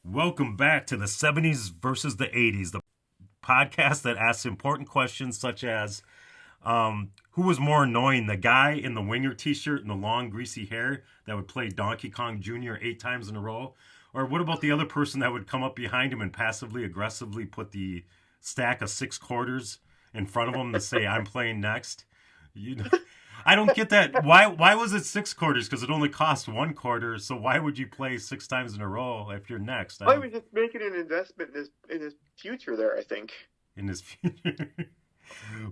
Welcome back to the 70s versus the 80s, the podcast that asks important questions such as who was more annoying, the guy in the winger t-shirt and the long greasy hair that would play Donkey Kong Jr. 8 times in a row? Or what about the other person that would come up behind him and passively aggressively put the stack of 6 quarters in front of him to say, I'm playing next? You know, I don't get that. Why was it 6 quarters? Because it only cost 1 quarter. So why would you play 6 times in a row if you're next? I was just making an investment in his future there, I think. In his future.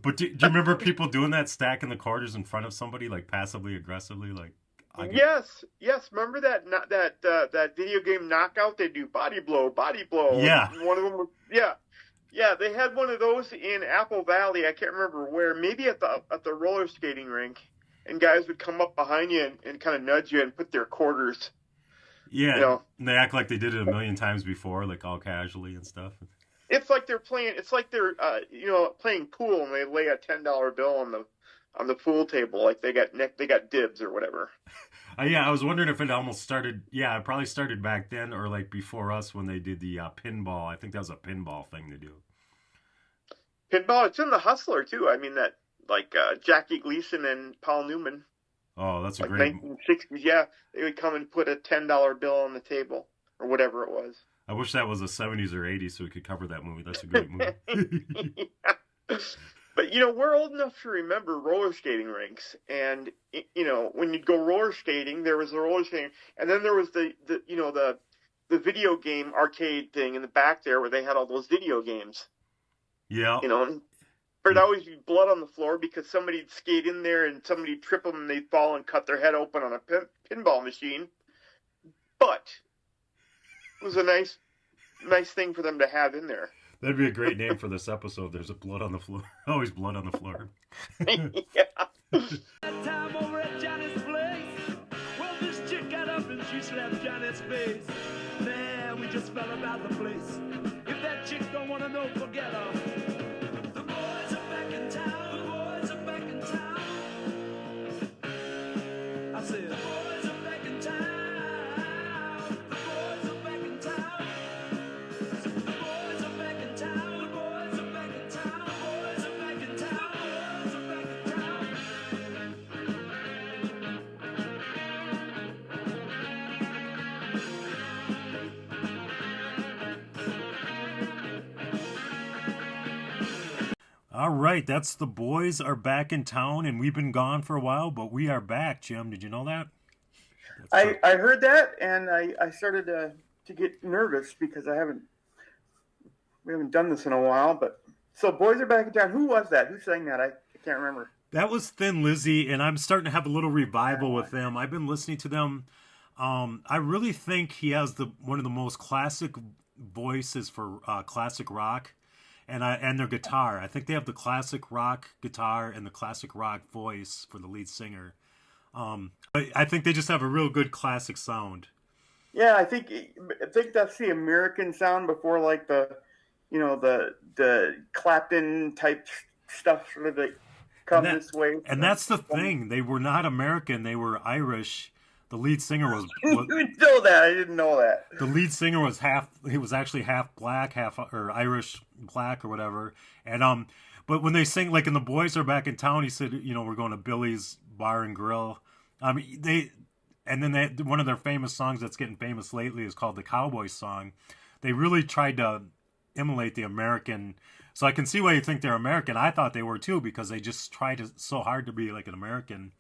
But do you remember people doing that, stacking the quarters in front of somebody, like passively aggressively, like? Yes. Remember that video game Knockout? They do body blow. Yeah. One of them was, yeah. They had one of those in Apple Valley. I can't remember where. Maybe at the roller skating rink, and guys would come up behind you and kind of nudge you and put their quarters. Yeah, and they act like they did it a million times before, like all casually and stuff. It's like they're playing. It's like they're playing pool, and they lay a $10 bill on the pool table, like they got dibs or whatever. Yeah, I was wondering if it almost started. Yeah, it probably started back then, or like before us when they did the pinball. I think that was a pinball thing to do. Pinball. It's in The Hustler too. I mean that, like Jackie Gleason and Paul Newman. Oh, that's a like great. 1960s. Yeah, they would come and put a $10 bill on the table or whatever it was. I wish that was the 70s or 80s so we could cover that movie. That's a great movie. Yeah. But, we're old enough to remember roller skating rinks. And, when you'd go roller skating, there was the roller skating. And then there was the video game arcade thing in the back there where they had all those video games. Yeah. And there'd always be blood on the floor because somebody'd skate in there and somebody'd trip them and they'd fall and cut their head open on a pinball machine. But it was a nice thing for them to have in there. That'd be a great name for this episode. There's a blood on the floor. Always blood on the floor. Yeah. That time over at Johnny's place, well, this chick got up and she slapped Johnny's face. Man, we just fell about the place. If that chick don't want to know, forget her. The boys are back in town. The boys are back in town. I said, the boys are back in town. The boys are back in town. The boys are back in town. The boys are back in town. The boys are back in town. The boys are back in town. All right, that's The Boys Are Back in Town, and we've been gone for a while, but we are back, Jim. Did you know that? I heard that, and I started to get nervous because we haven't done this in a while. But so Boys Are Back in Town. Who was that? Who sang that? I can't remember. That was Thin Lizzy, and I'm starting to have a little revival with them. I've been listening to them. I really think he has one of the most classic voices for classic rock. And their guitar. I think they have the classic rock guitar and the classic rock voice for the lead singer. I think they just have a real good classic sound. Yeah, I think that's the American sound before like the Clapton type stuff sort of like come this way. And that's the thing. They were not American. They were Irish. The lead singer was you know that? I didn't know that. The lead singer was actually half black, half or Irish black or whatever. And but when they sing, like in The Boys Are Back in Town, he said, we're going to Billy's Bar and Grill. One of their famous songs that's getting famous lately is called the Cowboy Song. They really tried to emulate the American. So I can see why you think they're American. I thought they were too because they just tried so hard to be like an American.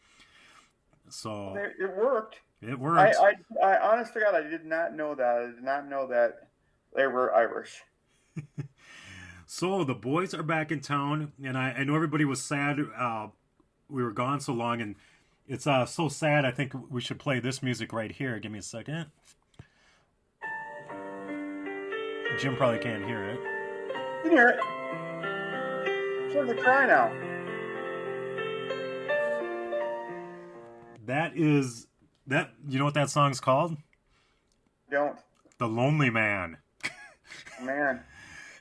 So it worked. It worked. I honest to God, I did not know that. I did not know that they were Irish. So The Boys Are Back in Town, and I know everybody was sad. We were gone so long, and it's so sad. I think we should play this music right here. Give me a second. Jim probably can't hear it. You can hear it. It's worth a try now. That you know what that song's called? Don't. The Lonely Man. Man.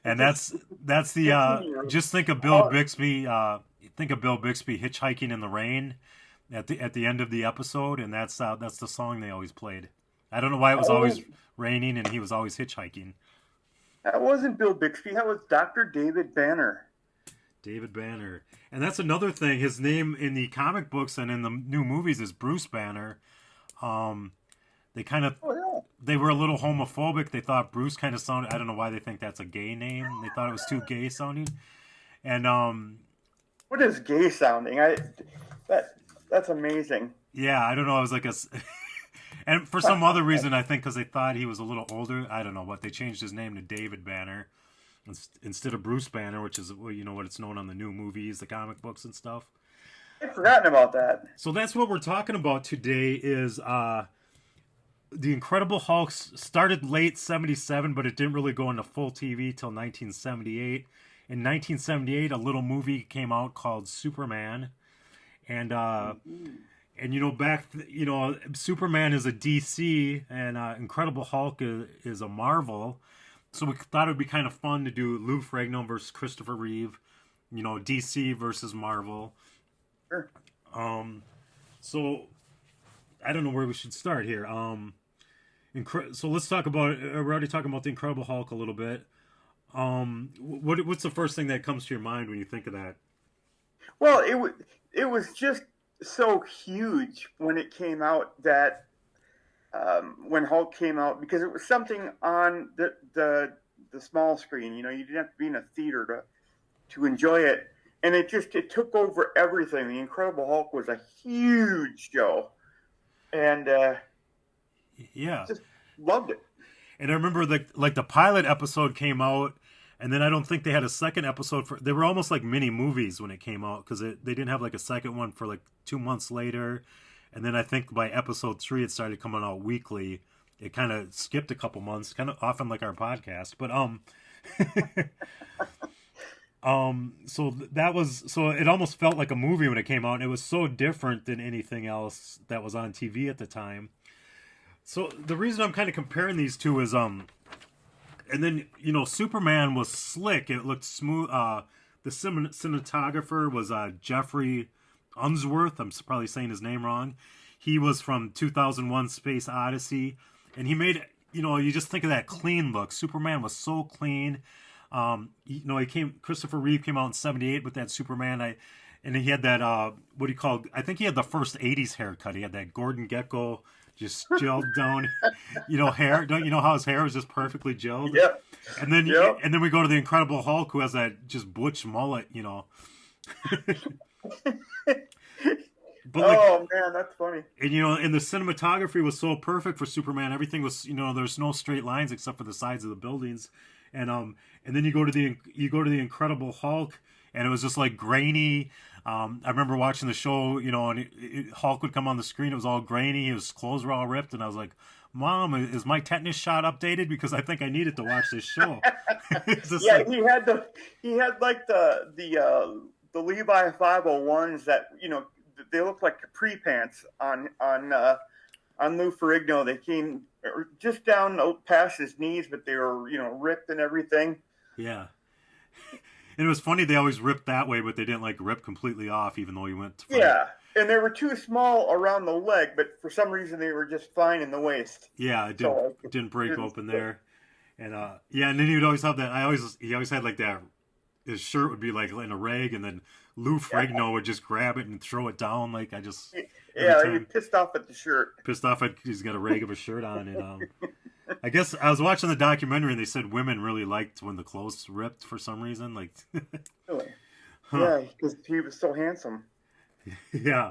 And that's the just think of Bill Bixby. Think of Bill Bixby hitchhiking in the rain at the end of the episode, and that's the song they always played. I don't know why it was Oh. always raining and he was always hitchhiking. That wasn't Bill Bixby. That was Dr. David Banner. David Banner. And that's another thing. His name in the comic books and in the new movies is Bruce Banner. They kind of, they were a little homophobic. They thought Bruce kind of sounded, I don't know why they think that's a gay name. They thought it was too gay sounding. And, what is gay sounding? That's amazing. yeah, I don't know. I was like and for some other reason, I think because they thought he was a little older. I don't know what. They changed his name to David Banner instead of Bruce Banner, which is, you know, what it's known on the new movies, the comic books and stuff. I'd forgotten about that. So that's what we're talking about today is The Incredible Hulk started late 77, but it didn't really go into full TV till 1978. In 1978, a little movie came out called Superman. And you know, Superman is a DC and Incredible Hulk is a Marvel. So we thought it would be kind of fun to do Lou Ferrigno versus Christopher Reeve, you know, DC versus Marvel. Sure. So I don't know where we should start here. So let's talk about. We're already talking about the Incredible Hulk a little bit. What's the first thing that comes to your mind when you think of that? Well, it was just so huge when it came out that when Hulk came out, because it was something on the small screen. You know, you didn't have to be in a theater to enjoy it, and it took over everything. The Incredible Hulk was a huge show, and yeah, just loved it. And I remember the pilot episode came out, and then I don't think they had a second episode they were almost like mini movies when it came out, because they didn't have like a second one for like 2 months later. And then I think by episode 3 it started coming out weekly. It kind of skipped a couple months, kind of often like our podcast. But so it almost felt like a movie when it came out, and it was so different than anything else that was on TV at the time. So the reason I'm kind of comparing these two is and then, you know, Superman was slick. It looked smooth. The cinematographer was Jeffrey Unsworth. I'm probably saying his name wrong. He was from 2001 Space Odyssey. And he made, you know, you just think of that clean look. Superman was so clean. You know, Christopher Reeve came out in 78 with that Superman. And he had that, what do you call, I think he had the first 80s haircut. He had that Gordon Gekko just gelled down, you know, hair. Don't you know how his hair was just perfectly gelled? Yep. And then and then we go to the Incredible Hulk, who has that just butch mullet, you know. But man, that's funny. And you know, and the cinematography was so perfect for Superman. Everything was, you know, there's no straight lines except for the sides of the buildings. And then you go to the Incredible Hulk, and it was just like grainy. I remember watching the show, you know, and Hulk would come on the screen. It was all grainy. His clothes were all ripped, and I was like, "Mom, is my tetanus shot updated? Because I think I needed to watch this show." Yeah, like, he had like the Levi 501s that, you know, they look like capri pants on Lou Ferrigno. They came just down past his knees, but they were, you know, ripped and everything. Yeah. And it was funny, they always ripped that way, but they didn't like rip completely off, even though he went to fight. Yeah, and they were too small around the leg, but for some reason they were just fine in the waist. Yeah, it didn't break open there. And yeah, and then he would always have that. He always had like that. His shirt would be like in a rag, and then Lou Ferrigno would just grab it and throw it down. Like he pissed off at the shirt. Pissed off at he's got a rag of a shirt on, and I guess I was watching the documentary, and they said women really liked when the clothes ripped for some reason. Like, really? Huh. Yeah, because he was so handsome. Yeah.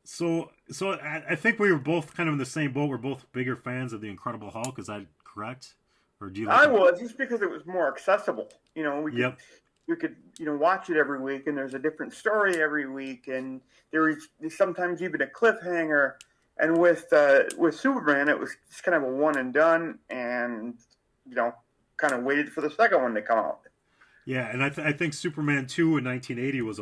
So I think we were both kind of in the same boat. We're both bigger fans of the Incredible Hulk. Is that correct? Or do you? I was, just because it was more accessible. You know, we could you know, watch it every week, and there's a different story every week, and there was sometimes even a cliffhanger. And with Superman, it was just kind of a one and done, and, you know, kind of waited for the second one to come out. Yeah, and I think Superman 2 in 1980 was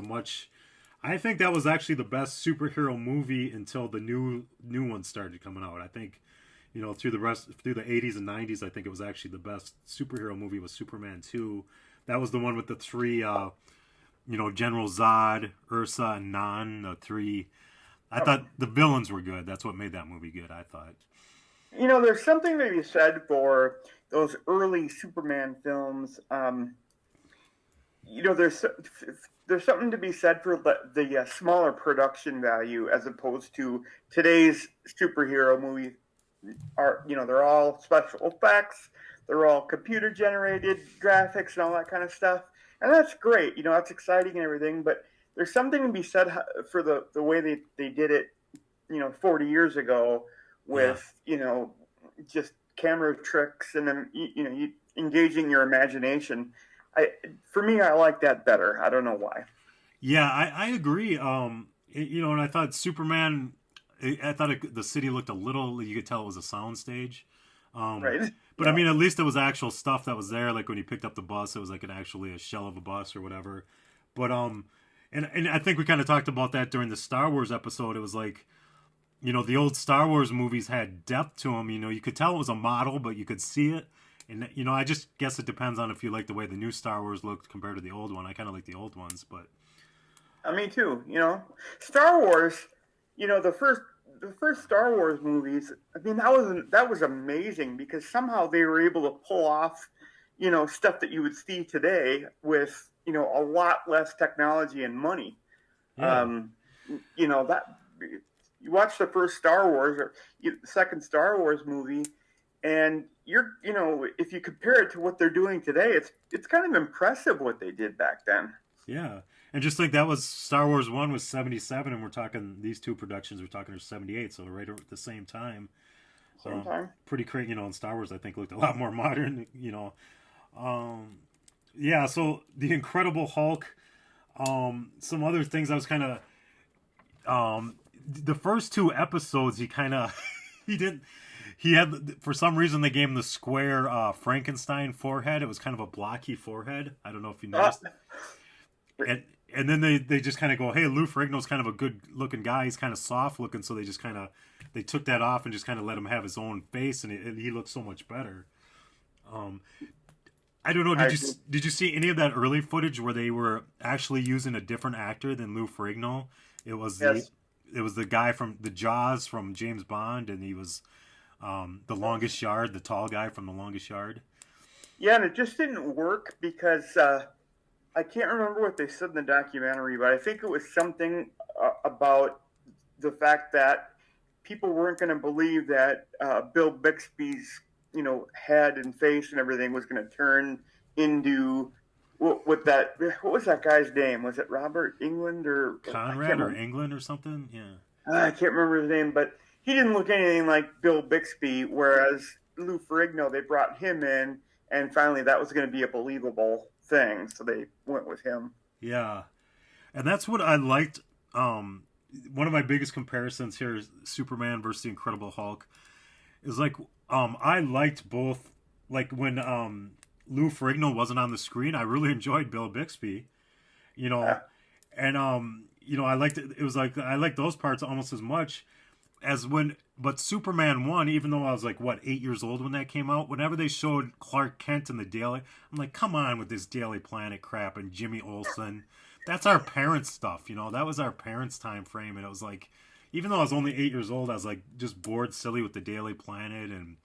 I think that was actually the best superhero movie until the new one started coming out. I think, you know, through the 80s and 90s, I think it was actually the best superhero movie was Superman 2. That was the one with the three, you know, General Zod, Ursa, and Nan, the three I thought the villains were good. That's what made that movie good, I thought. There's something to be said for those early Superman films. There's something to be said for the smaller production value as opposed to today's superhero movies. They're all special effects, they're all computer generated graphics and all that kind of stuff, and that's great. That's exciting and everything. But there's something to be said for the way they did it, 40 years ago with just camera tricks and then you engaging your imagination. For me, I like that better. I don't know why. Yeah, I agree. And I thought Superman. I thought the city looked a little. You could tell it was a soundstage. Right. But I mean, at least it was actual stuff that was there. Like when he picked up the bus, it was like actually a shell of a bus or whatever. But and I think we kind of talked about that during the Star Wars episode. It was like, the old Star Wars movies had depth to them. You could tell it was a model, but you could see it. And, I just guess it depends on if you like the way the new Star Wars looked compared to the old one. I kind of like the old ones, but... Me too, Star Wars, the first Star Wars movies, I mean, that was amazing because somehow they were able to pull off, stuff that you would see today with, a lot less technology and money. Yeah. That you watch the first Star Wars or the second Star Wars movie, and if you compare it to what they're doing today, it's kind of impressive what they did back then. Yeah. And just like that was Star Wars 1 was 77, and we're talking these two productions, we're talking 78, so right at the same time. Same time. Pretty crazy, and Star Wars I think looked a lot more modern, Yeah, so the Incredible Hulk, some other things I was kind of, the first two episodes he had, for some reason they gave him the square Frankenstein forehead. It was kind of a blocky forehead. I don't know if you noticed. And then they just kind of go, hey, Lou Ferrigno's kind of a good looking guy. He's kind of soft looking, so they just kind of they took that off and just kind of let him have his own face, and he looked so much better. I don't know. Did you see any of that early footage where they were actually using a different actor than Lou Ferrigno? It was the guy from the Jaws from James Bond, and he was the Longest Yard, the tall guy from the Longest Yard. Yeah, and it just didn't work because I can't remember what they said in the documentary, but I think it was something about the fact that people weren't going to believe that Bill Bixby's head and face and everything was going to turn into what was that guy's name? Was it Robert England or Conrad or England or something? Yeah, I can't remember his name, but he didn't look anything like Bill Bixby. Whereas Lou Ferrigno, they brought him in, and finally that was going to be a believable thing, so they went with him. Yeah, and that's what I liked. One of my biggest comparisons here is Superman versus the Incredible Hulk. Is like I liked both. Like when Lou Ferrigno wasn't on the screen, I really enjoyed Bill Bixby. And I liked it. It was like I liked those parts almost as much as but Superman 1, even though I was like 8 years old when that came out, whenever they showed Clark Kent in the Daily, I'm like, come on with this Daily Planet crap and Jimmy Olsen. That's our parents' stuff, that was our parents' time frame. And it was like, even though I was only 8 years old, I was like just bored silly with the Daily Planet. And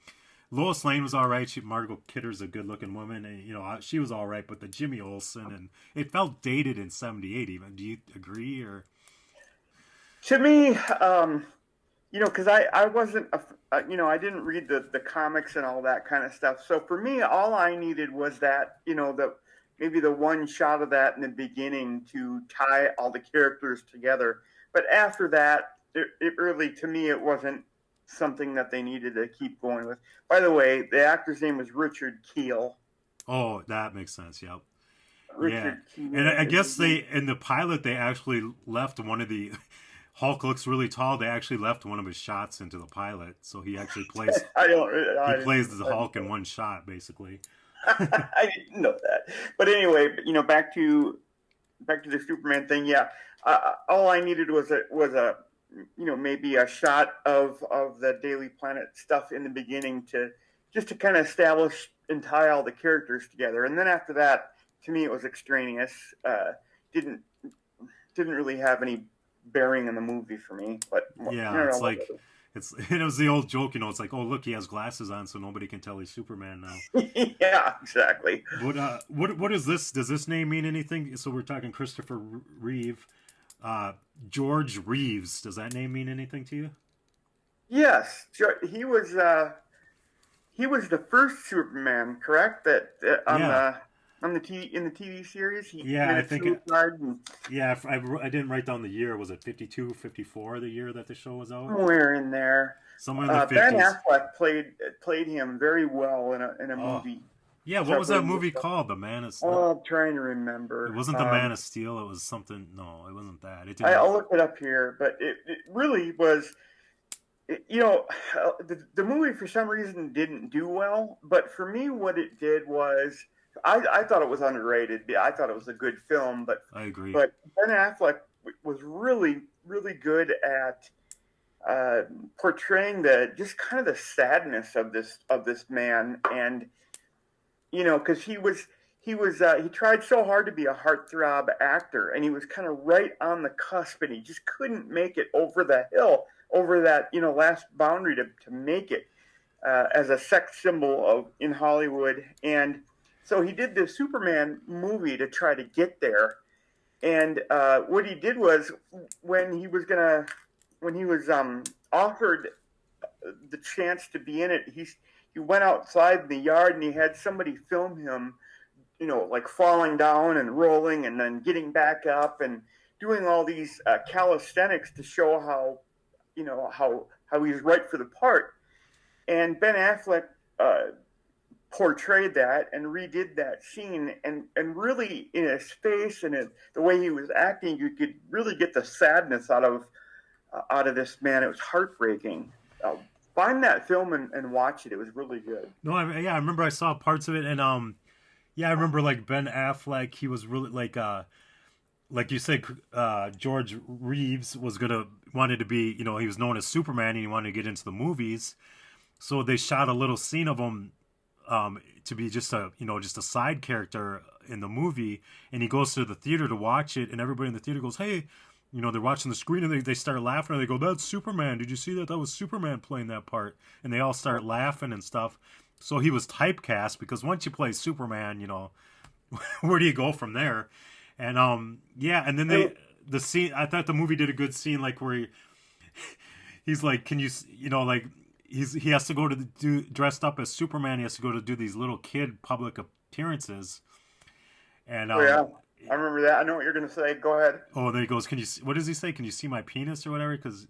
Lois Lane was all right. Margot Kidder's a good looking woman, and she was all right. But the Jimmy Olsen, and it felt dated in '78 even. Do you agree? Or to me, because I wasn't, I didn't read the comics and all that kind of stuff. So for me, all I needed was that, maybe the one shot of that in the beginning to tie all the characters together. But after that, it really, to me, it wasn't something that they needed to keep going with. By the way, the actor's name was Richard Kiel. Oh, that makes sense. Yep. Richard Kiel. And I guess in the pilot, they actually left one of the... Hulk looks really tall. They actually left one of his shots into the pilot, so he actually plays. He plays the Hulk in one shot, basically. I didn't know that, but anyway, back to the Superman thing. Yeah, all I needed was a maybe a shot of the Daily Planet stuff in the beginning to kind of establish and tie all the characters together, and then after that, to me, it was extraneous. Didn't really have any bearing in the movie for me. But Yeah, it's like it was the old joke, it's like, oh look, he has glasses on, so nobody can tell he's Superman now. Yeah, exactly. What is this? Does this name mean anything? So we're talking Christopher Reeve, George Reeves. Does that name mean anything to you? Yes, he was the first Superman, correct? That on the TV series. I think. I didn't write down the year. Was it 52, 54, the year that the show was out? Somewhere in there. Somewhere in the 50s. Ben Affleck played him very well in a movie. Yeah, what was that movie called? The Man of Steel? Oh, I'm trying to remember. It wasn't The Man of Steel. It was something. No, it wasn't that. I'll look it up here, but it really was. The movie for some reason didn't do well, but for me, what it did was I thought it was underrated. I thought it was a good film, but I agree. But Ben Affleck was really, really good at portraying just kind of the sadness of this man, and because he tried so hard to be a heartthrob actor, and he was kind of right on the cusp, and he just couldn't make it over the hill, over that last boundary to make it as a sex symbol in Hollywood. And so he did the Superman movie to try to get there. And what he did was when he was offered the chance to be in it, he went outside in the yard and he had somebody film him, like falling down and rolling and then getting back up and doing all these calisthenics to show how he's right for the part. And Ben Affleck portrayed that and redid that scene, and really in his face and the way he was acting, you could really get the sadness out of this man. It was heartbreaking. Find that film and watch it. It was really good. No, I remember I saw parts of it, and I remember like Ben Affleck. He was really like you said, George Reeves wanted to be, he was known as Superman, and he wanted to get into the movies. So they shot a little scene of him to be just a side character in the movie, and he goes to the theater to watch it, and everybody in the theater goes, hey, they're watching the screen, and they start laughing, and they go, that's Superman. Did you see that? That was Superman playing that part. And they all start laughing and stuff. So he was typecast, because once you play Superman, where do you go from there? And and then the scene, I thought the movie did a good scene, like where he's like, can you, like he has to go to dressed up as Superman. He has to go to do these little kid public appearances. And I remember that. I know what you're going to say. Go ahead. Oh, there he goes. What does he say? Can you see my penis or whatever? Because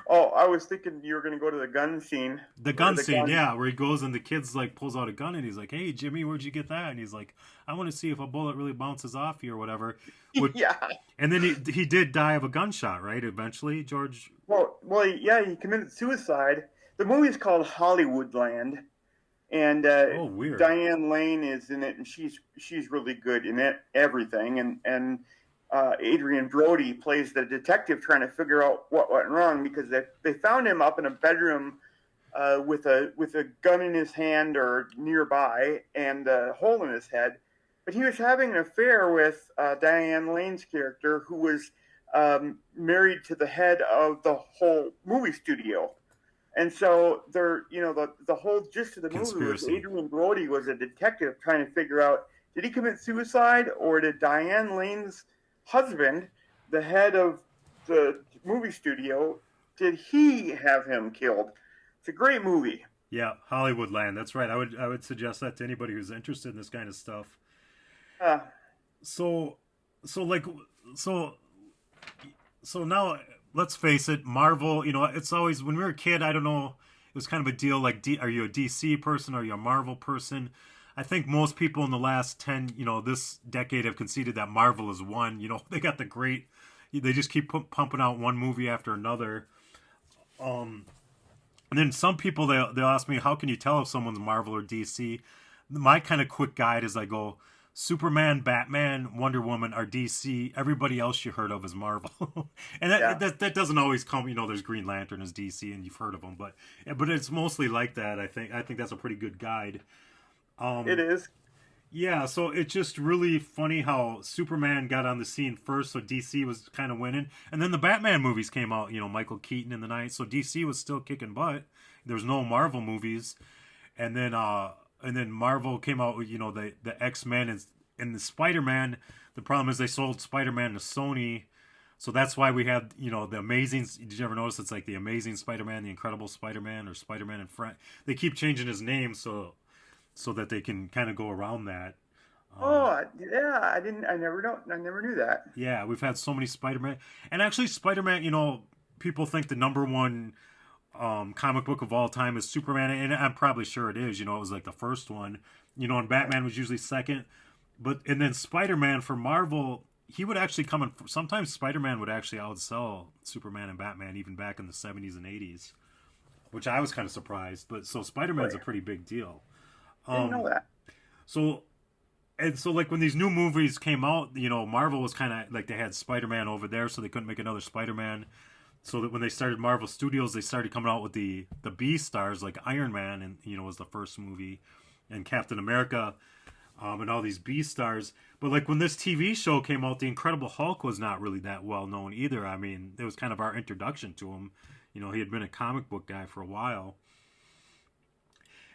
oh, I was thinking you were going to go to the gun scene. The gun scene, yeah, where he goes and the kid's like pulls out a gun and he's like, "Hey, Jimmy, where'd you get that?" And he's like, "I want to see if a bullet really bounces off you or whatever." Yeah. And then he did die of a gunshot, right? Eventually, George. Well, yeah, he committed suicide. The movie's called Hollywoodland, and weird. Diane Lane is in it, and she's really good in it, everything, and Adrian Brody plays the detective trying to figure out what went wrong, because they found him up in a bedroom with a gun in his hand or nearby and a hole in his head. But he was having an affair with Diane Lane's character, who was married to the head of the whole movie studio. And so the whole gist of the movie was Adrian Brody was a detective trying to figure out, did he commit suicide, or did Diane Lane's husband, the head of the movie studio, did he have him killed? It's a great movie. Yeah, Hollywoodland. That's right. I would suggest that to anybody who's interested in this kind of stuff. So now let's face it, Marvel. It's always, when we were a kid, I don't know, it was kind of a deal. Like, are you a DC person? Or are you a Marvel person? I think most people in the last 10, this decade have conceded that Marvel is one. They got they just keep pumping out one movie after another. And then some people, they'll ask me, how can you tell if someone's Marvel or DC? My kind of quick guide is I go, Superman, Batman, Wonder Woman are DC. Everybody else you heard of is Marvel. And that doesn't always come, there's Green Lantern as DC and you've heard of them, but it's mostly like that. I think that's a pretty good guide. It is. Yeah, so it's just really funny how Superman got on the scene first, so DC was kind of winning, and then the Batman movies came out. Michael Keaton in the night, so DC was still kicking butt. There was no Marvel movies, and then Marvel came out with the X-Men and the Spider-Man. The problem is they sold Spider-Man to Sony, so that's why we had the Amazing. Did you ever notice it's like the Amazing Spider-Man, the Incredible Spider-Man, or Spider-Man in front? They keep changing his name so that they can kind of go around that. Yeah, I never knew that. Yeah, we've had so many Spider-Man, and actually Spider-Man. People think the number one comic book of all time is Superman, and I'm probably sure it is. It was like the first one. And Batman was usually second, and then Spider-Man for Marvel, he would actually come in. Sometimes Spider-Man would actually outsell Superman and Batman even back in the 70s and 80s, which I was kind of surprised. But so Spider-Man's a pretty big deal. Didn't know that. So like when these new movies came out, Marvel was kind of like they had Spider-Man over there, so they couldn't make another Spider-Man. So that when they started Marvel Studios, they started coming out with the B stars like Iron Man, and was the first movie, and Captain America, and all these B stars. But like when this TV show came out, the Incredible Hulk was not really that well known either. I mean, it was kind of our introduction to him. He had been a comic book guy for a while.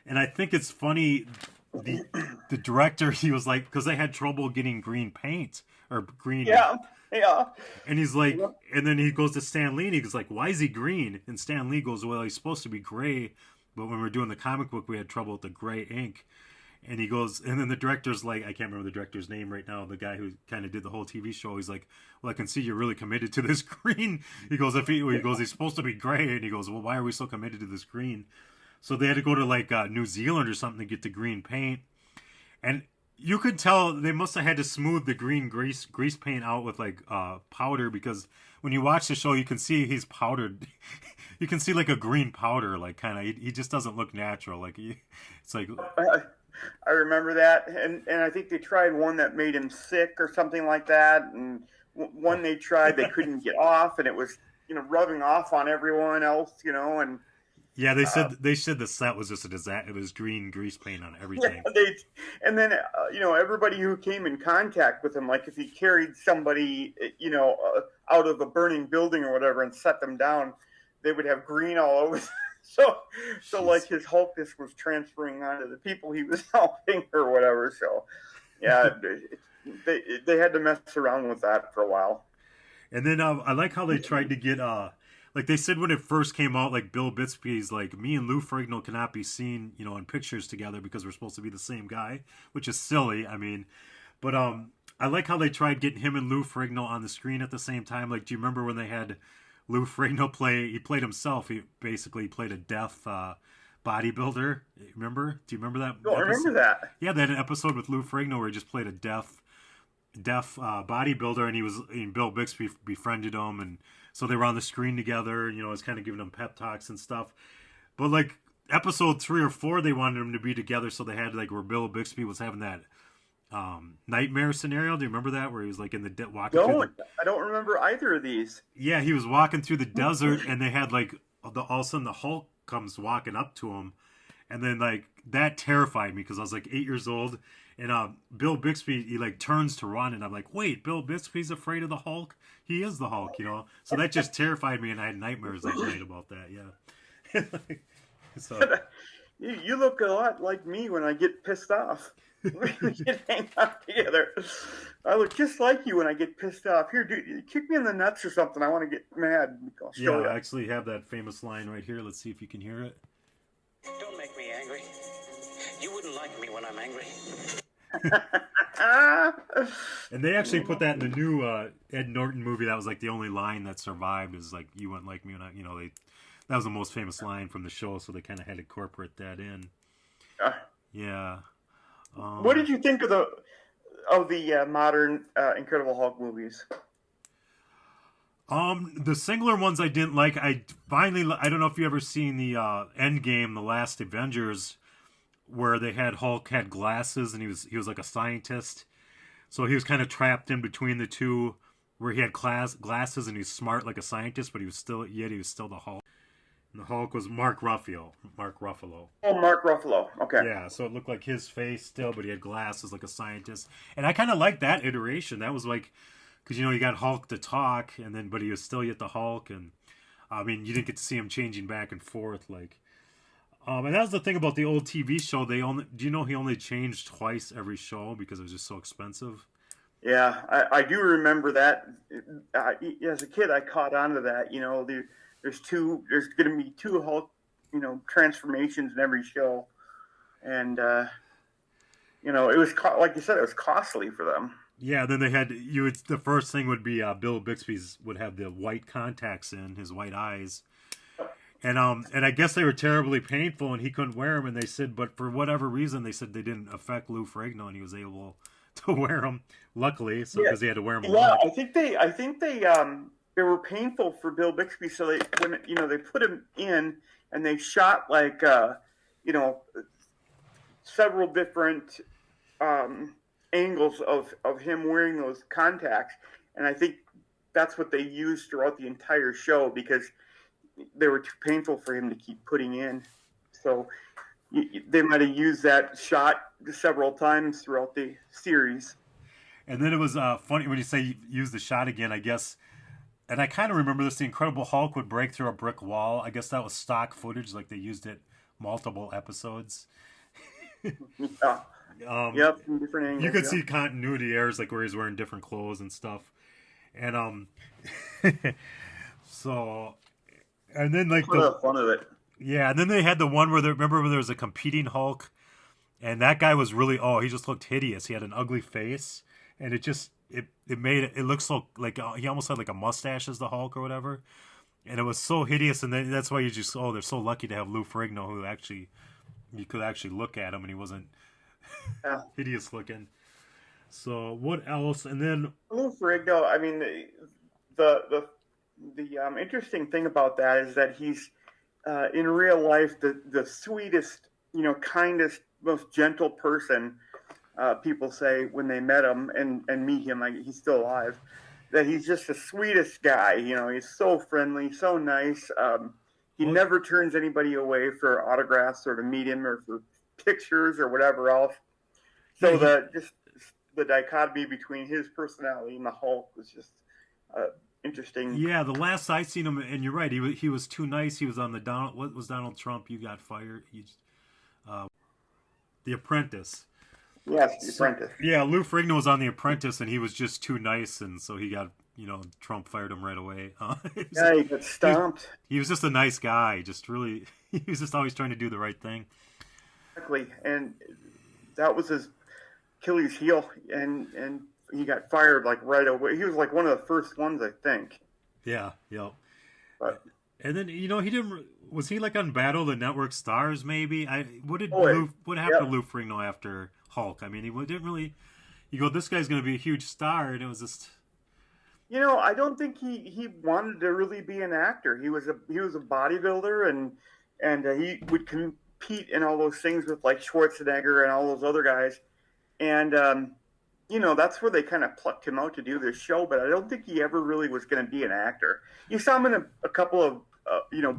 And I think it's funny, the director, he was like, because they had trouble getting green paint or green. Yeah. And he's like, and then he goes to Stan Lee and he's like, why is he green? And Stan Lee goes, well, he's supposed to be gray, but when we were doing the comic book, we had trouble with the gray ink. And he goes, and then the director's like, I can't remember the director's name right now, the guy who kind of did the whole TV show. He's like, well, I can see you're really committed to this green. He goes, he's supposed to be gray. And he goes, well, why are we so committed to this green? So they had to go to like New Zealand or something to get the green paint. And you could tell they must have had to smooth the green grease paint out with like powder, because when you watch the show, you can see he's powdered. You can see like a green powder, like kind of, he just doesn't look natural. Like it's like. I remember that. And I think they tried one that made him sick or something like that. And one they tried, they couldn't get off, and it was, rubbing off on everyone else, and. Yeah, they said the set was just a disaster. It was green grease paint on everything. Yeah, and then everybody who came in contact with him, like if he carried somebody out of a burning building or whatever and set them down, they would have green all over. So like his Hulkness was transferring onto the people he was helping or whatever. So yeah, they had to mess around with that for a while. And then I like how they tried to get like they said when it first came out, like Bill Bixby's like, me and Lou Ferrigno cannot be seen, in pictures together because we're supposed to be the same guy, which is silly. I mean, but I like how they tried getting him and Lou Ferrigno on the screen at the same time. Like, do you remember when they had Lou Ferrigno he played himself. He basically played a deaf bodybuilder. Remember? Do you remember that? Oh, I remember that. Yeah, they had an episode with Lou Ferrigno where he just played a deaf bodybuilder, and Bill Bixby befriended him, and so they were on the screen together. It was kind of giving them pep talks and stuff. But like episode 3 or 4, they wanted them to be together, so they had like where Bill Bixby was having that nightmare scenario. Do you remember that, where he was like in the walking? No, I don't remember either of these. Yeah, he was walking through the desert, and they had like all of a sudden the Hulk comes walking up to him, and then like that terrified me because I was like 8 years old. And Bill Bixby, he like turns to run, and I'm like, wait, Bill Bixby's afraid of the Hulk? He is the Hulk, So that just terrified me, and I had nightmares that night about that. Yeah. So you look a lot like me when I get pissed off. We can hang out together. I look just like you when I get pissed off. Here, dude, kick me in the nuts or something. I want to get mad. I'll show you. I actually have that famous line right here. Let's see if you can hear it. Don't make me angry. You wouldn't like me when I'm angry. And they actually put that in the new Ed Norton movie. That was like the only line that survived, is like, you wouldn't like me when I, that was the most famous line from the show, so they kind of had to incorporate that in. Yeah. What did you think of the modern Incredible Hulk movies? The singular ones I didn't like. I don't know if you ever seen the Endgame, the last Avengers, where they had Hulk had glasses, and he was like a scientist, so he was kind of trapped in between the two, where he had glasses and he's smart like a scientist, but he was still the Hulk. And the Hulk was Mark Ruffalo. Oh, Mark Ruffalo. Okay. Yeah, so it looked like his face still, but he had glasses like a scientist. And I kind of liked that iteration. That was like, because, you got Hulk to talk, but he was still yet the Hulk. And, I mean, you didn't get to see him changing back and forth. Like, and that was the thing about the old TV show. Do you know he only changed twice every show because it was just so expensive? Yeah, I do remember that. As a kid, I caught on to that. There's going to be two Hulk, transformations in every show, and it was like you said, it was costly for them. Yeah, then they had the first thing would be Bill Bixby's would have the white contacts in his white eyes, and I guess they were terribly painful, and he couldn't wear them. And they said, but for whatever reason, they said they didn't affect Lou Ferrigno, and he was able to wear them. Luckily, because he had to wear them. Yeah, I think they were painful for Bill Bixby, so they put him in and they shot like several different angles of him wearing those contacts, and I think that's what they used throughout the entire show because they were too painful for him to keep putting in. So they might have used that shot several times throughout the series. And then it was funny when you say use the shot again, I guess. And I kind of remember this: the Incredible Hulk would break through a brick wall. I guess that was stock footage, like they used it multiple episodes. Yep, different angles. You could see continuity errors, like where he's wearing different clothes and stuff. And so, and then like the fun of it. Yeah, and then they had the one where remember when there was a competing Hulk, and that guy was really he just looked hideous. He had an ugly face, and it made it look so like he almost had like a mustache as the Hulk or whatever, and it was so hideous. And then that's why you just they're so lucky to have Lou Ferrigno, who actually you could actually look at him and he wasn't hideous looking. So what else? And then Lou Ferrigno. I mean, the interesting thing about that is that he's in real life the sweetest, kindest, most gentle person. People say when they met him and meet him, like he's still alive, that he's just the sweetest guy. He's so friendly, so nice. He never turns anybody away for autographs or to meet him or for pictures or whatever else. So the dichotomy between his personality and the Hulk was just interesting. Yeah, the last I seen him, and you're right, he was too nice. He was on the Donald Trump? You got fired. The Apprentice. Yes, The Apprentice. Yeah, Lou Ferrigno was on The Apprentice, and he was just too nice, and so he got, Trump fired him right away. He got stomped. He was just a nice guy, just really, he was just always trying to do the right thing. Exactly, and that was his Achilles heel, and he got fired like right away. He was like one of the first ones, I think. Yeah, yeah. But, and then, he didn't, was he like on Battle of the Network Stars maybe? What happened to Lou Ferrigno after Hulk? I mean, he didn't really. You go, this guy's going to be a huge star, and it was just. I don't think he wanted to really be an actor. He was a bodybuilder, and he would compete in all those things with like Schwarzenegger and all those other guys, and that's where they kind of plucked him out to do this show. But I don't think he ever really was going to be an actor. You saw him in a couple of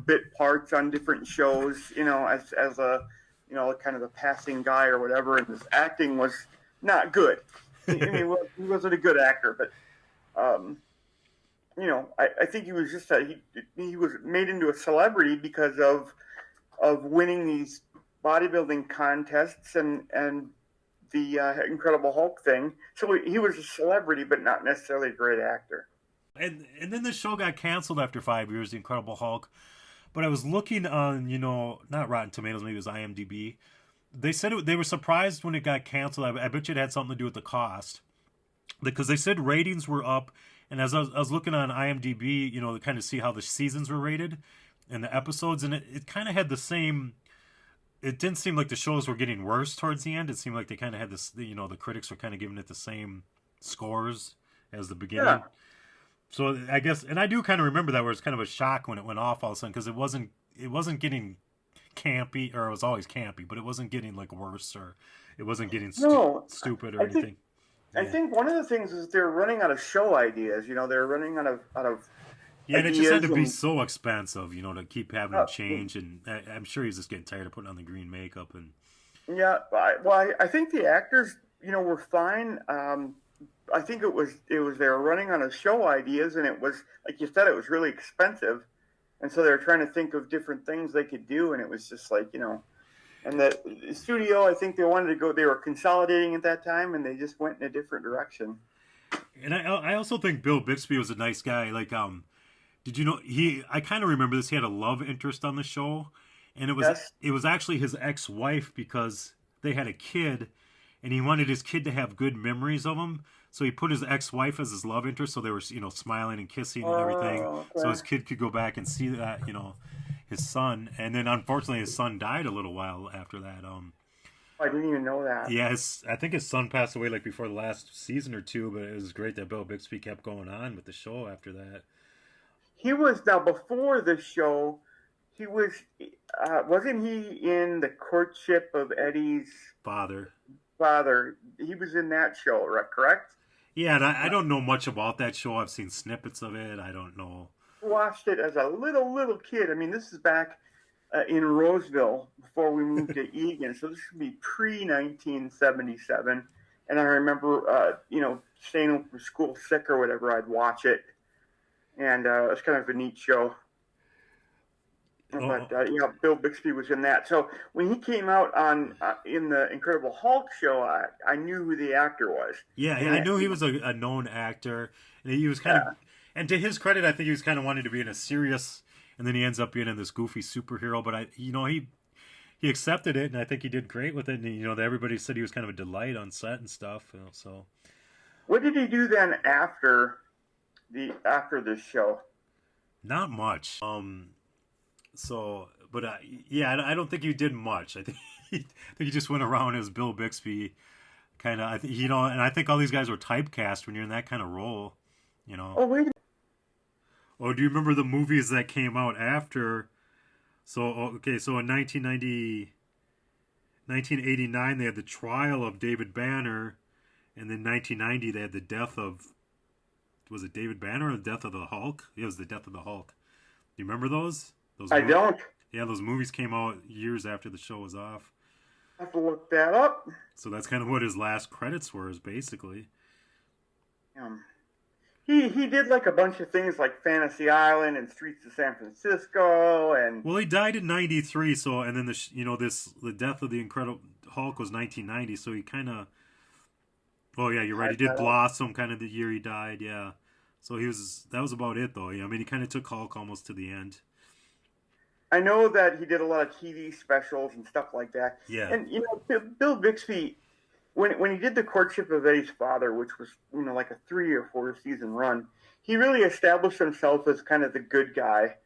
bit parts on different shows, as a kind of a passing guy or whatever, and his acting was not good. He wasn't a good actor, but I think he was just he was made into a celebrity because of winning these bodybuilding contests and the Incredible Hulk thing. So he was a celebrity, but not necessarily a great actor. And then the show got canceled after 5 years, The Incredible Hulk. But I was looking on, not Rotten Tomatoes, maybe it was IMDb. They said they were surprised when it got canceled. I bet you it had something to do with the cost. Because they said ratings were up. And as I was looking on IMDb, to kind of see how the seasons were rated and the episodes. And it kind of had the same. It didn't seem like the shows were getting worse towards the end. It seemed like they kind of had this, the critics were kind of giving it the same scores as the beginning. Yeah. So I guess, and I do kind of remember that where it's kind of a shock when it went off all of a sudden because it wasn't getting campy, or it was always campy, but it wasn't getting like worse, or it wasn't getting stupid or anything. I think one of the things is they're running out of show ideas. They're running out of Yeah, and it just had to be ideas so expensive, to keep having him change. And I'm sure he's just getting tired of putting on the green makeup. And yeah, I think the actors, were fine. I think it was they were running on a show ideas, and it was like you said, it was really expensive, and so they were trying to think of different things they could do, and it was just like and the studio, I think they wanted to go. They were consolidating at that time, and they just went in a different direction. And I also think Bill Bixby was a nice guy. Like, did you know I kind of remember this. He had a love interest on the show, and it was actually his ex-wife because they had a kid, and he wanted his kid to have good memories of him. So he put his ex-wife as his love interest, so they were smiling and kissing and everything. Okay. So his kid could go back and see that his son. And then unfortunately his son died a little while after that. I didn't even know that. Yeah, I think his son passed away like before the last season or two, but it was great that Bill Bixby kept going on with the show after that. He was now before the show. He was wasn't he in the courtship of Eddie's father? He was in that show, right? Correct? Yeah, and I don't know much about that show. I've seen snippets of it. I don't know. I watched it as a little kid. I mean, this is back in Roseville before we moved to Egan, so this would be pre-1977. And I remember, staying home from school sick or whatever, I'd watch it, and it was kind of a neat show. But Bill Bixby was in that. So when he came out on in the Incredible Hulk show, I knew who the actor was. Yeah, I knew he was a known actor, and he was kind of. And to his credit, I think he was kind of wanting to be in a serious, and then he ends up being in this goofy superhero. But he accepted it, and I think he did great with it. And everybody said he was kind of a delight on set and stuff. So, what did he do then after this show? Not much. So, but I don't think he did much. I think he just went around as Bill Bixby, kind of. And I think all these guys were typecast when you're in that kind of role, Oh wait. Oh, do you remember the movies that came out after? So in 1989 they had the trial of David Banner, and then 1990 they had the death of. Was it David Banner or the death of the Hulk? Yeah, it was the death of the Hulk. Do you remember those? I don't. Yeah, those movies came out years after the show was off. I have to look that up. So that's kind of what his last credits were, is basically. He did like a bunch of things like Fantasy Island and Streets of San Francisco and. Well, he died in '93, so and then the death of the Incredible Hulk was 1990, so he kind of. Oh yeah, you're right. He did Blossom kind of the year he died. Yeah, so that was about it though. Yeah, I mean he kind of took Hulk almost to the end. I know that he did a lot of TV specials and stuff like that. Yeah. And, Bill Bixby, when he did The Courtship of Eddie's Father, which was, like a 3 or 4 season run, he really established himself as kind of the good guy.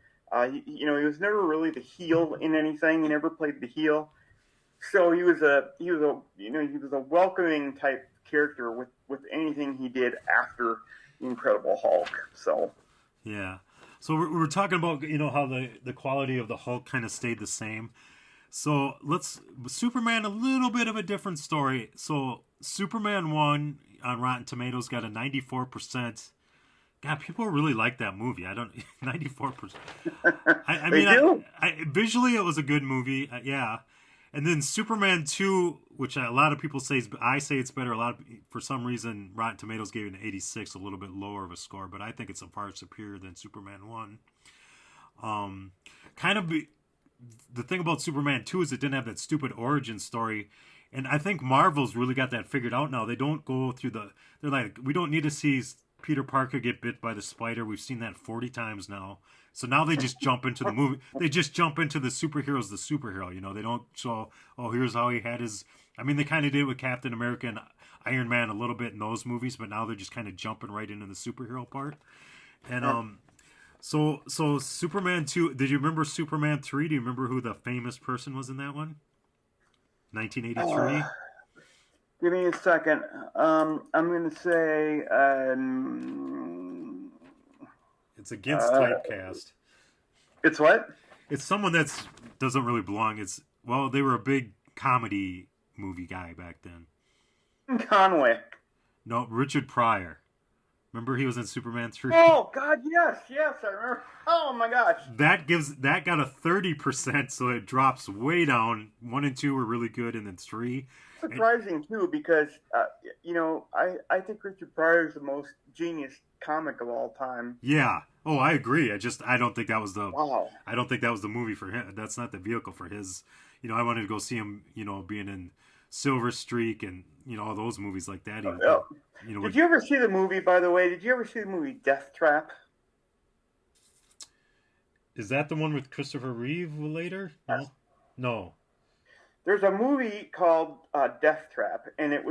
He was never really the heel in anything. He never played the heel. So he was a welcoming type character with anything he did after The Incredible Hulk. So. Yeah. So we're talking about, how the quality of the Hulk kind of stayed the same. So Superman, a little bit of a different story. So Superman 1 on Rotten Tomatoes got a 94%. God, people really like that movie. 94%. I mean, visually it was a good movie. Yeah. And then Superman 2, which a lot of people say, I say it's better. For some reason, Rotten Tomatoes gave it an 86, a little bit lower of a score, but I think it's far superior than Superman 1. The thing about Superman 2 is it didn't have that stupid origin story, and I think Marvel's really got that figured out now. They don't go through they're like, we don't need to see Peter Parker get bit by the spider. We've seen that 40 times now. So now they just jump into the movie. They just jump into the superhero's the superhero. They don't show, here's how he had his. I mean, they kind of did with Captain America and Iron Man a little bit in those movies, but now they're just kind of jumping right into the superhero part. And so Superman 2. Did you remember Superman 3? Do you remember who the famous person was in that one? 1983. Give me a second. I'm going to say. It's against typecast. It's what? It's someone that doesn't really belong. They were a big comedy movie guy back then. Conway. No, Richard Pryor. Remember he was in Superman 3? Oh God, yes, I remember. Oh my gosh. That got a 30%, so it drops way down. 1 and 2 were really good, and then 3. Surprising too, because I think Richard Pryor is the most genius comic of all time. Yeah. Oh, I agree. I don't think that was the. Wow. I don't think that was the movie for him. That's not the vehicle for his. I wanted to go see him. Being in Silver Streak and all those movies like that. Did you ever see the movie? By the way, did you ever see the movie Death Trap? Is that the one with Christopher Reeve later? Yes. No. There's a movie called Death Trap, and it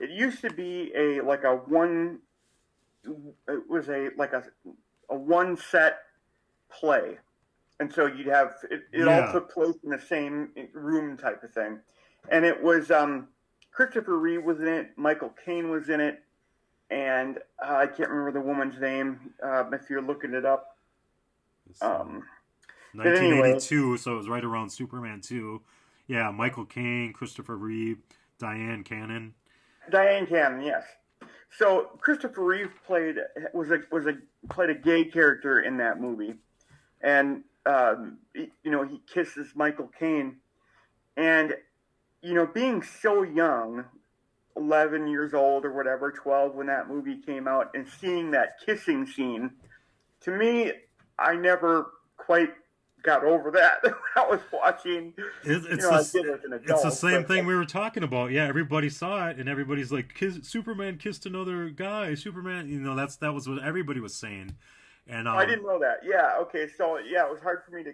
used to be a one set play, and so you'd have it all took place in the same room type of thing, and it was Christopher Reeve was in it, Michael Caine was in it, and I can't remember the woman's name. If you're looking it up, 1982, anyway, so it was right around Superman 2. Yeah, Michael Caine, Christopher Reeve, Diane Cannon. Diane Cannon, yes. So Christopher Reeve played a gay character in that movie, and he kisses Michael Caine, and being so young, 11 years old or whatever, 12 when that movie came out, and seeing that kissing scene, to me, I never quite got over that when I was watching. It's the same thing we were talking about. Yeah, everybody saw it, and everybody's like, Superman kissed another guy. Superman, that was what everybody was saying. And I didn't know that. Yeah, okay, so yeah, it was hard for me to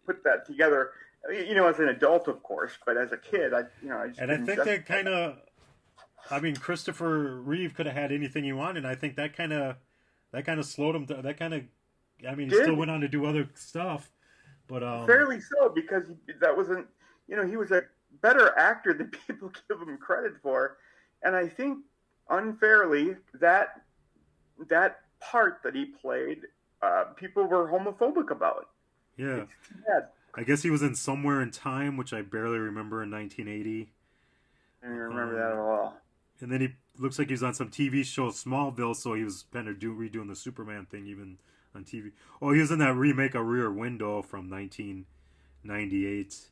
put that together. As an adult, of course, but as a kid, I think that kind of, Christopher Reeve could have had anything he wanted. And I think that kind of slowed him down. That kind of. He still went on to do other stuff, but fairly so, because that wasn't, he was a better actor than people give him credit for, and I think unfairly that part that he played, people were homophobic about. Yeah, I guess he was in Somewhere in Time, which I barely remember, in 1980. I don't remember that at all. And then he looks like he was on some TV show, Smallville, so he was kind of redoing the Superman thing even on TV. Oh, he was in that remake of Rear Window from 1998.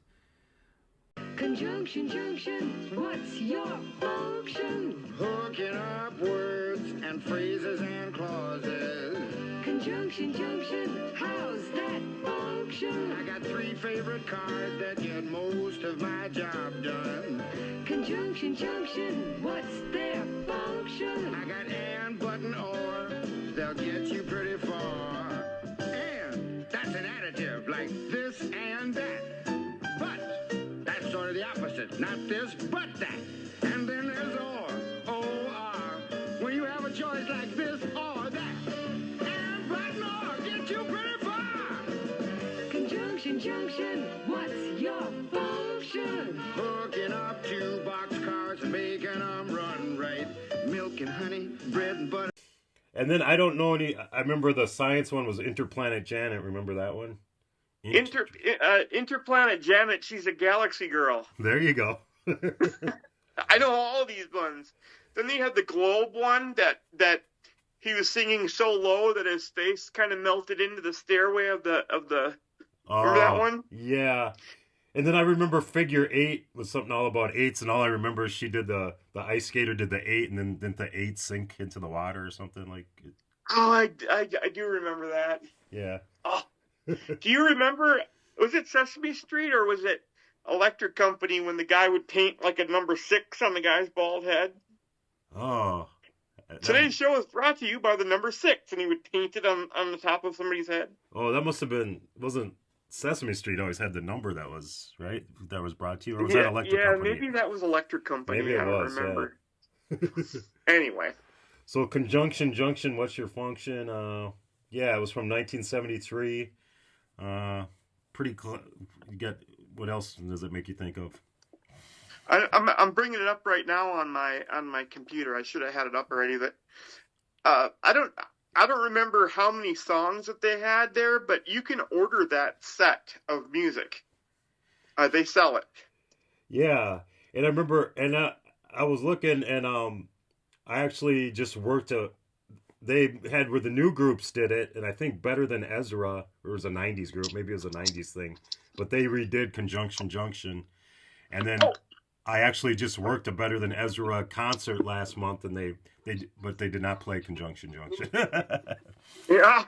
Conjunction, junction, what's your function? Hooking up words and phrases and clauses. Conjunction, junction, how's that function? I got 3 favorite cards that get most of my job done. Conjunction, junction, what's their function? I got and, but, and, or, they'll get you pretty far. And, that's an additive, like this and that. But, that's sort of the opposite. Not this, but that. And then there's or, O-R. When you have a choice like this or that. And, but, and, or, get you pretty far. Conjunction, junction, what's your function? Hooking up 2 boxcars and making them run right. Milk and honey, bread and butter. And then I don't know any. I remember the science one was Interplanet Janet. Remember that one? Interplanet Janet. She's a galaxy girl. There you go. I know all these ones. Then they had the globe one that he was singing so low that his face kind of melted into the stairway of the. Remember that one? Yeah. And then I remember Figure 8 was something all about 8s, and all I remember is she did the ice skater did the 8, and then didn't the 8 sink into the water or something like. Oh, I do remember that. Yeah. Oh, do you remember? Was it Sesame Street or was it Electric Company when the guy would paint like a number 6 on the guy's bald head? Oh. Today's show is brought to you by the number 6, and he would paint it on the top of somebody's head. Oh, that must have been wasn't. Sesame Street always had the number that was, right? That was brought to you? Or was that Electric Company? Yeah, maybe that was Electric Company. Maybe it was, remember. Yeah. Anyway. So, Conjunction, Junction, what's your function? Yeah, it was from 1973. Pretty what else does it make you think of? I'm bringing it up right now on my computer. I should have had it up already. But I don't remember how many songs that they had there, but you can order that set of music. They sell it. Yeah, and I remember, and I was looking, and I actually just worked they had where the new groups did it, and I think Better Than Ezra, or it was a 90s group, maybe it was a 90s thing, but they redid Conjunction Junction. And then I actually just worked a Better Than Ezra concert last month, and but they did not play Conjunction Junction. Yeah.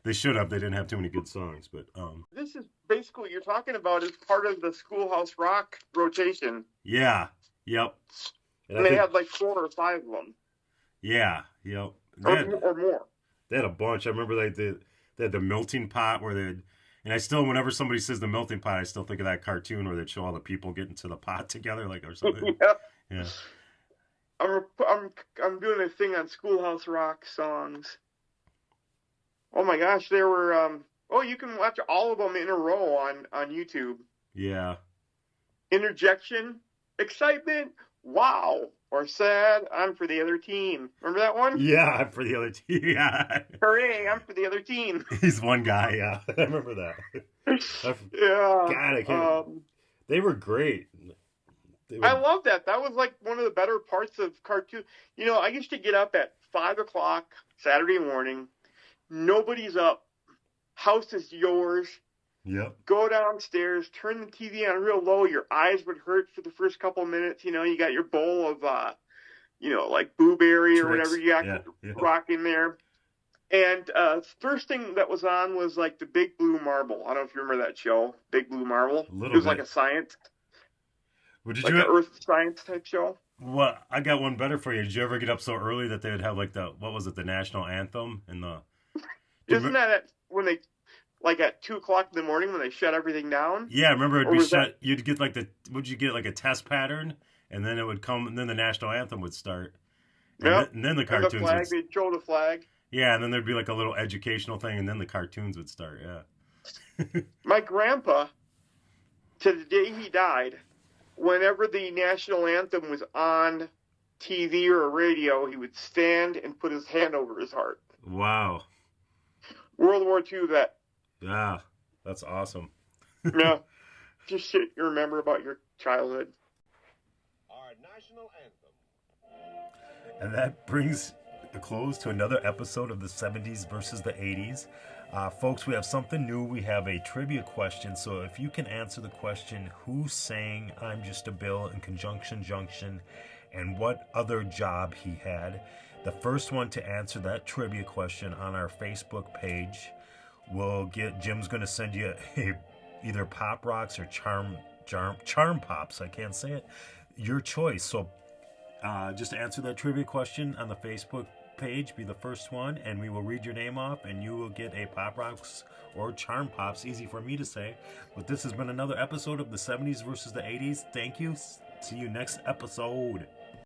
They should have. They didn't have too many good songs, but This is basically what you're talking about is part of the Schoolhouse Rock rotation. yeah, yep. And they had like 4 or 5 of them. Yeah, yep. Or more. They had a bunch. I remember they had the melting pot where and I still, whenever somebody says the melting pot, I still think of that cartoon where they'd show all the people getting to the pot together, like, or something. Yeah. Yeah. I'm doing a thing on Schoolhouse Rock songs. Oh my gosh, there were you can watch all of them in a row on YouTube. Yeah. Interjection, excitement, wow, or sad, I'm for the other team. Remember that one? Yeah, I'm for the other team. Yeah. Hooray, I'm for the other team. He's one guy, yeah. I remember that. Yeah. God, I can't. They were great. I love that. That was like one of the better parts of cartoon. You know, I used to get up at 5 o'clock Saturday morning. Nobody's up. House is yours. Yep. Go downstairs, turn the TV on real low. Your eyes would hurt for the first couple of minutes. You know, you got your bowl of, like blueberry or whatever you got rocking there. And first thing that was on was like the Big Blue Marble. I don't know if you remember that show, Big Blue Marble. It was like a science, an Earth science type show. Well, I got one better for you. Did you ever get up so early that they would have like the national anthem and the? Isn't that when they, like at 2 o'clock in the morning when they shut everything down? Yeah, I remember it'd be shut. You'd get like would you get like a test pattern, and then it would come, and then the national anthem would start. And then the cartoons would. They'd show the flag. Yeah, and then there'd be like a little educational thing, and then the cartoons would start. Yeah. My grandpa, to the day he died, whenever the national anthem was on TV or radio, he would stand and put his hand over his heart. Wow. World War II vet. Yeah, that's awesome. Yeah, just shit you remember about your childhood. Our national anthem. And that brings a close to another episode of the 70s versus the 80s. Folks, we have something new. We have a trivia question. So if you can answer the question, who sang I'm Just a Bill in Conjunction Junction and what other job he had, the first one to answer that trivia question on our Facebook page will get, Jim's going to send you either Pop Rocks or Charm Pops. I can't say it. Your choice. So just answer that trivia question on the Facebook page, be the first one, and we will read your name off, and you will get a Pop Rocks or Charm Pops. Easy for me to say. But this has been another episode of the 70s versus the 80s. Thank you. See you next episode.